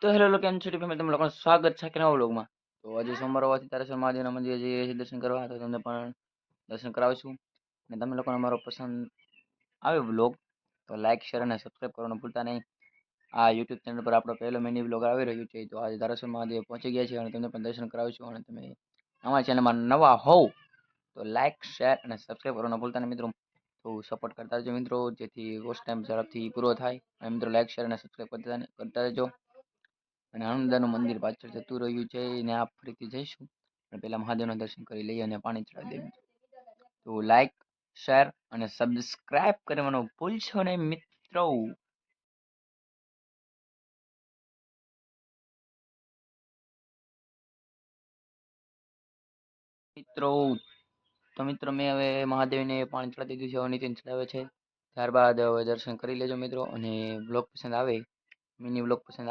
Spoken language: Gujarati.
તો હેલો લોકો કેમ છો ફેમિલી તમે લોકોનું સ્વાગત છે કે નવા વ્લોગમાં. તો આજે સોમવાર હોવાથી તારેશ્વર મહાદેવના મંદિરે જઈએ છીએ દર્શન કરવા, તો તમને પણ દર્શન કરાવીશું. અને તમે લોકોને અમારો પસંદ આવે વ્લોગ તો લાઇક શેર અને સબસ્ક્રાઈબ કરવાનું ભૂલતા નહીં. આ યુટ્યુબ ચેનલ પર આપણો પહેલો મિની વ્લોગ આવી રહ્યું છે. તો આજે તારેશ્વર મહાદેવ પહોંચી ગયા છે અને તમને પણ દર્શન કરાવીશું. અને તમે અમારા ચેનલમાં નવા હોવ તો લાઇક શેર અને સબસ્ક્રાઈબ કરવાનું ભૂલતા નહીં મિત્રો. તો સપોર્ટ કરતા રહેજો મિત્રો, જેથી વોચ ટાઈમ ઝડપથી પૂરો થાય. અને મિત્રો લાઇક શેર અને સબસ્ક્રાઈબ કરતા રહેજો. અને હનુમાનદાનું મંદિર પાછળ જતું રહ્યું છે ને આ ફરીથી જઈશું, પણ પહેલા મહાદેવના દર્શન કરી લઈએ અને પાણી ચડાવી દઈએ. તો લાઈક શેર અને સબસ્ક્રાઇબ કરવાનું ભૂલશો નહીં મિત્રો. મિત્રો તો મિત્રો મેં હવે મહાદેવને પાણી ચડાવી દીધું છે, હવે નીતિન ચડાવે છે. ત્યારબાદ હવે દર્શન કરી લેજો મિત્રો. અને બ્લોગ પસંદ આવે, મિની બ્લોગ પસંદ